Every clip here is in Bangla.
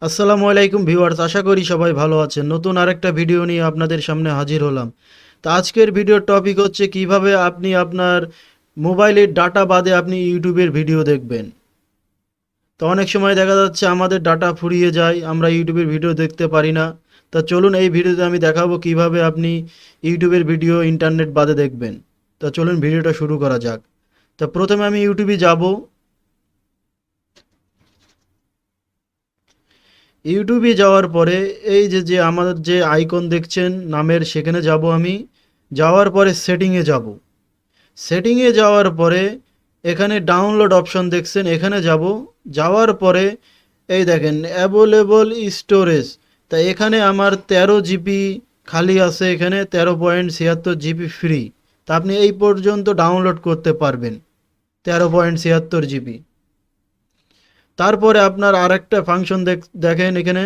আসসালামু আলাইকুম ভিউয়ার্স, আশা করি সবাই ভালো আছেন। নতুন আরেকটা ভিডিও নিয়ে আপনাদের সামনে হাজির হলাম। তো আজকের ভিডিওর টপিক হচ্ছে কিভাবে আপনি আপনার মোবাইলের ডাটা বাদে আপনি ইউটিউবের ভিডিও দেখবেন। তো অনেক সময় দেখা যাচ্ছে আমাদের ডাটা ফুরিয়ে যায়, আমরা ইউটিউবের ভিডিও দেখতে পারি না। তা চলুন এই ভিডিওতে আমি দেখাবো কিভাবে আপনি ইউটিউবের ভিডিও ইন্টারনেট বাদে দেখবেন। তা চলুন ভিডিওটা শুরু করা যাক। তা প্রথমে আমি ইউটিউবে যাব। ইউটিউবে যাওয়ার পরে এই যে যে আমাদের যে আইকন দেখছেন নামের, সেখানে যাব আমি। যাওয়ার পরে সেটিংয়ে যাব। সেটিংয়ে যাওয়ার পরে এখানে ডাউনলোড অপশন দেখছেন, এখানে যাব। যাওয়ার পরে এই দেখেন অ্যাভেলেবল স্টোরেজ। তা এখানে আমার 13 জিবি খালি আছে, এখানে 13.76 জিবি ফ্রি। তা আপনি এই পর্যন্ত ডাউনলোড করতে পারবেন, 13.76 জিবি। তারপরে আপনার আরেকটা ফাংশন দেখেন এখানে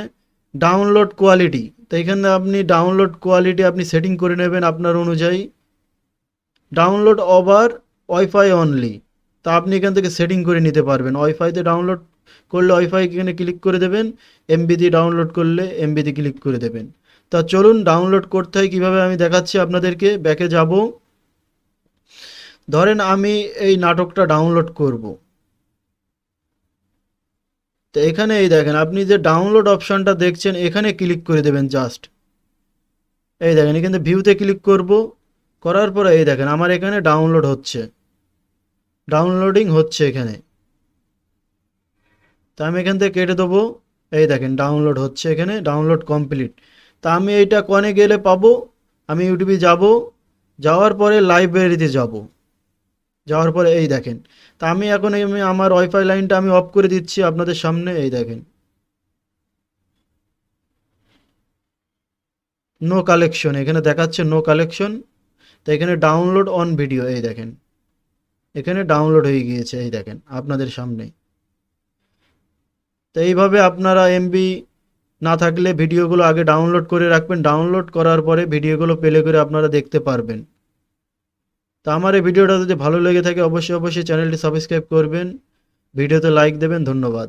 ডাউনলোড কোয়ালিটি। তো এখানে আপনি ডাউনলোড কোয়ালিটি আপনি সেটিং করে নেবেন আপনার অনুযায়ী। ডাউনলোড ওভার ওয়াইফাই অনলি, তা আপনি এখান থেকে সেটিং করে নিতে পারবেন। ওয়াইফাইতে ডাউনলোড করলে ওয়াইফাই এখানে ক্লিক করে দেবেন, এমবি দিয়ে ডাউনলোড করলে এমবিতে ক্লিক করে দেবেন। তা চলুন ডাউনলোড করতে হয় কীভাবে আমি দেখাচ্ছি আপনাদেরকে। ব্যাকে যাব। ধরেন আমি এই নাটকটা ডাউনলোড করব। তো এখানে এই দেখেন আপনি যে ডাউনলোড অপশানটা দেখছেন, এখানে ক্লিক করে দেবেন জাস্ট। এই দেখেন এখানে ভিউতে ক্লিক করব। করার পরে এই দেখেন আমার এখানে ডাউনলোড হচ্ছে, ডাউনলোডিং হচ্ছে এখানে। তা আমি এখান থেকে কেটে দেবো। এই দেখেন ডাউনলোড হচ্ছে, এখানে ডাউনলোড কমপ্লিট। তা আমি এইটা কোনে গেলে পাবো? আমি ইউটিউবে যাব। যাওয়ার পরে লাইব্রেরিতে যাব। যাওয়ার পরে এই দেখেন। তা আমি এখন আমি আমার ওয়াইফাই লাইনটা আমি অফ করে দিচ্ছি আপনাদের সামনে। এই দেখেন নো কালেকশন, এখানে দেখাচ্ছে নো কালেকশন। তো এখানে ডাউনলোড অন ভিডিও, এই দেখেন এখানে ডাউনলোড হয়ে গিয়েছে, এই দেখেন আপনাদের সামনে। তো এইভাবে আপনারা এমবি না থাকলে ভিডিওগুলো আগে ডাউনলোড করে রাখবেন। ডাউনলোড করার পরে ভিডিওগুলো প্লে করে আপনারা দেখতে পারবেন। তো আমার এই ভিডিওটা যদি ভালো লেগে থাকে অবশ্যই চ্যানেলটি সাবস্ক্রাইব করবেন, ভিডিওতে লাইক দেবেন। ধন্যবাদ।